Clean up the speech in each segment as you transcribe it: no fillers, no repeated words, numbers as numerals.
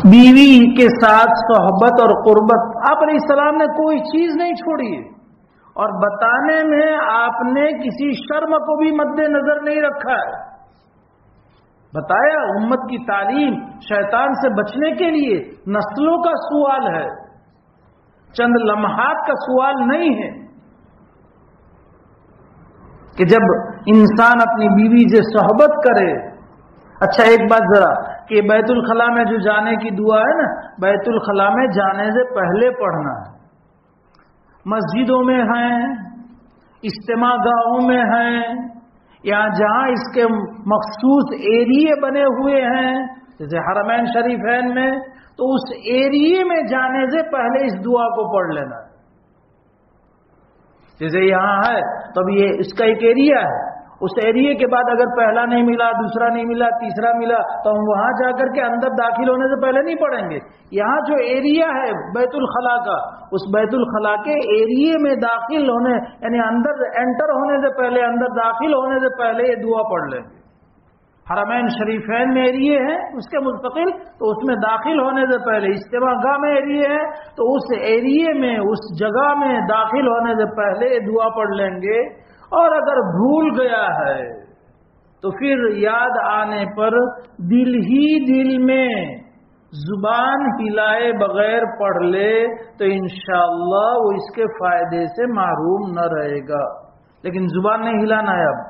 بیوی کے ساتھ صحبت اور قربت، آپ علیہ السلام نے کوئی چیز نہیں چھوڑی ہے، اور بتانے میں آپ نے کسی شرم کو بھی مد نظر نہیں رکھا ہے۔ بتایا امت کی تعلیم شیطان سے بچنے کے لیے نسلوں کا سوال ہے، چند لمحات کا سوال نہیں ہے، کہ جب انسان اپنی بیوی سے صحبت کرے۔ اچھا ایک بات ذرا، کہ بیت الخلا میں جو جانے کی دعا ہے نا، بیت الخلا میں جانے سے پہلے پڑھنا ہے۔ مسجدوں میں ہیں، اجتماع گاہوں میں ہیں، یا جہاں اس کے مخصوص ایریے بنے ہوئے ہیں جیسے حرمین شریفین میں، تو اس ایریے میں جانے سے پہلے اس دعا کو پڑھ لینا ہے۔ جیسے یہاں ہے تو اب یہ اس کا ایک ایریا ہے، اس ایریے کے بعد اگر پہلا نہیں ملا، دوسرا نہیں ملا، تیسرا ملا، تو ہم وہاں جا کر کے اندر داخل ہونے سے پہلے نہیں پڑھیں گے۔ یہاں جو ایریا ہے بیت الخلا کا، اس بیت الخلا کے ایریے میں داخل ہونے، یعنی اندر انٹر ہونے سے پہلے، اندر داخل ہونے سے پہلے یہ دعا پڑھ لیں گے۔ حرمین شریفین میں ایریے ہیں اس کے مستقل، تو اس میں داخل ہونے سے پہلے، اجتماع گاہ میں ایریے ہے تو اس ایریے میں، اس جگہ میں داخل ہونے سے پہلے یہ دعا پڑھ لیں گے۔ اور اگر بھول گیا ہے تو پھر یاد آنے پر دل ہی دل میں زبان ہلائے بغیر پڑھ لے تو انشاءاللہ وہ اس کے فائدے سے محروم نہ رہے گا، لیکن زبان نہیں ہلانا ہے۔ اب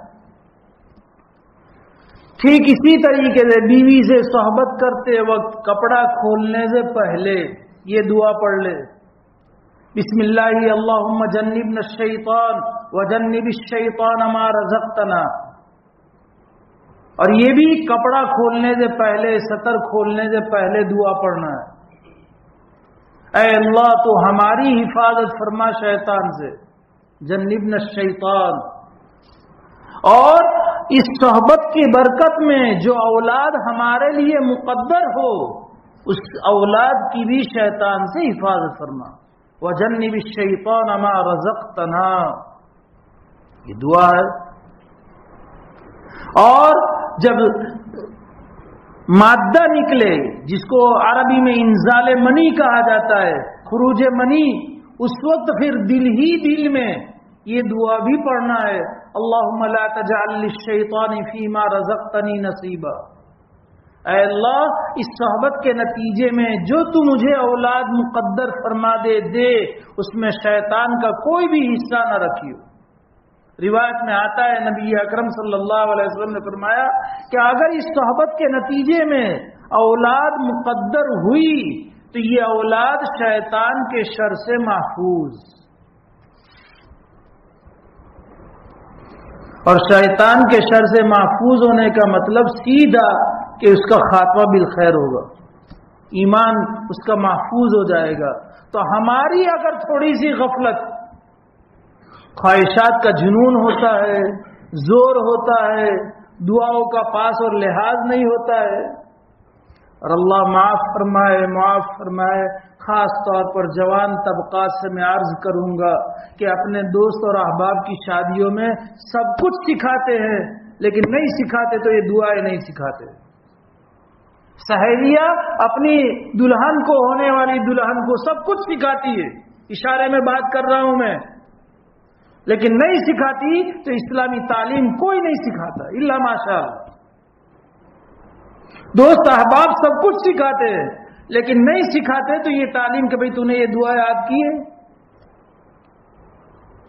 ٹھیک اسی طریقے سے بیوی سے صحبت کرتے وقت کپڑا کھولنے سے پہلے یہ دعا پڑھ لے، بسم اللہ اللہم جنبنا الشیطان وجنب الشیطان ما رزقتنا۔ اور یہ بھی کپڑا کھولنے سے پہلے، سطر کھولنے سے پہلے دعا پڑھنا ہے، اے اللہ تو ہماری حفاظت فرما شیطان سے، جنبنا الشیطان۔ اور اس صحبت کی برکت میں جو اولاد ہمارے لیے مقدر ہو، اس اولاد کی بھی شیطان سے حفاظت فرما، وَجَنِّبِ الشَّيْطَانَ مَا رَزَقْتَنَا، یہ دعا ہے۔ اور جب مادہ نکلے، جس کو عربی میں انزال منی کہا جاتا ہے، خروج منی، اس وقت پھر دل ہی دل میں یہ دعا بھی پڑھنا ہے، اللہم لا تجعل للشیطان فیما رزقتنی نصیبا۔ اے اللہ اس صحبت کے نتیجے میں جو تو مجھے اولاد مقدر فرما دے اس میں شیطان کا کوئی بھی حصہ نہ رکھیو۔ روایت میں آتا ہے نبی اکرم صلی اللہ علیہ وسلم نے فرمایا کہ اگر اس صحبت کے نتیجے میں اولاد مقدر ہوئی تو یہ اولاد شیطان کے شر سے محفوظ، اور شیطان کے شر سے محفوظ ہونے کا مطلب سیدھا کہ اس کا خاتمہ بالخیر ہوگا، ایمان اس کا محفوظ ہو جائے گا۔ تو ہماری اگر تھوڑی سی غفلت، خواہشات کا جنون ہوتا ہے، زور ہوتا ہے، دعاؤں کا پاس اور لحاظ نہیں ہوتا ہے، اور اللہ معاف فرمائے، معاف فرمائے۔ خاص طور پر جوان طبقات سے میں عرض کروں گا کہ اپنے دوست اور احباب کی شادیوں میں سب کچھ سکھاتے ہیں، لیکن نہیں سکھاتے تو یہ دعائیں نہیں سکھاتے۔ سہیلیاں اپنی دلہن کو، ہونے والی دلہن کو سب کچھ سکھاتی ہے، اشارے میں بات کر رہا ہوں میں، لیکن نہیں سکھاتی تو اسلامی تعلیم کوئی نہیں سکھاتا الا ماشاءاللہ۔ دوست احباب سب کچھ سکھاتے ہیں، لیکن نہیں سکھاتے تو یہ تعلیم کہ بھئی تو نے یہ دعا یاد کی ہے۔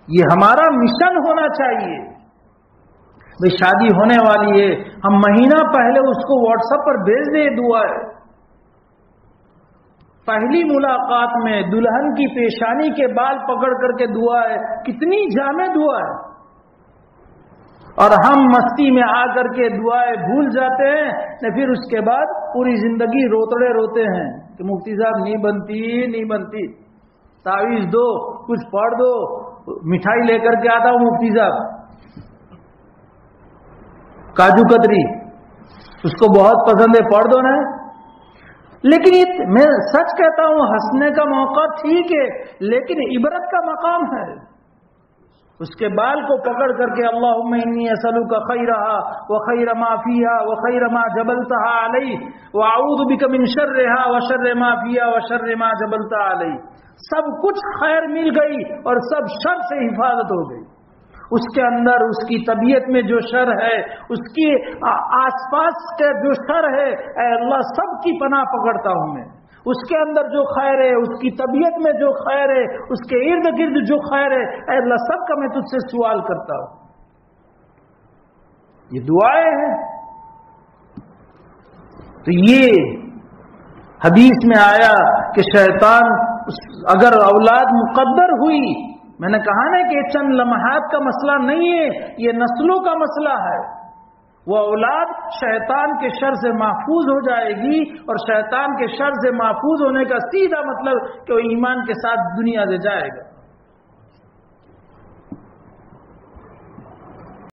یہ ہمارا مشن ہونا چاہیے۔ بھئی شادی ہونے والی ہے، ہم مہینہ پہلے اس کو واٹس ایپ پر بھیج دیں دعا ہے۔ پہلی ملاقات میں دلہن کی پیشانی کے بال پکڑ کر کے دعا ہے، کتنی جامع دعا ہے، اور ہم مستی میں آ کر کے دعائیں بھول جاتے ہیں، تو پھر اس کے بعد پوری زندگی روتڑے روتے ہیں کہ مفتی صاحب نہیں بنتی، تعویذ دو، کچھ پڑھ دو، مٹھائی لے کر کے آتا ہوں مفتی صاحب، کاجو کتری اس کو بہت پسند ہے، پڑھ دو نا۔ لیکن میں سچ کہتا ہوں، ہنسنے کا موقع ٹھیک ہے، لیکن عبرت کا مقام ہے۔ اس کے بال کو پکڑ کر کے اللہم انی اسألک خیرہا وخیر ما فیہا وخیر ما جبلتہا علیہ واعوذ بک من شرہا وشر ما فیہا وشر ما جبلتہا علیہ. سب کچھ خیر مل گئی اور سب شر سے حفاظت ہو گئی. اس کے اندر اس کی طبیعت میں جو شر ہے، اس کی آس پاس کا جو شر ہے، اے اللہ سب کی پناہ پکڑتا ہوں میں. اس کے اندر جو خیر ہے، اس کی طبیعت میں جو خیر ہے، اس کے ارد گرد جو خیر ہے، اے اللہ سب کا میں تجھ سے سوال کرتا ہوں. یہ دعائیں ہیں. تو یہ حدیث میں آیا کہ شیطان اگر اولاد مقدر ہوئی، میں نے کہا نا کہ یہ چند لمحات کا مسئلہ نہیں ہے، یہ نسلوں کا مسئلہ ہے. وہ اولاد شیطان کے شر سے محفوظ ہو جائے گی، اور شیطان کے شر سے محفوظ ہونے کا سیدھا مطلب کہ وہ ایمان کے ساتھ دنیا سے جائے گا.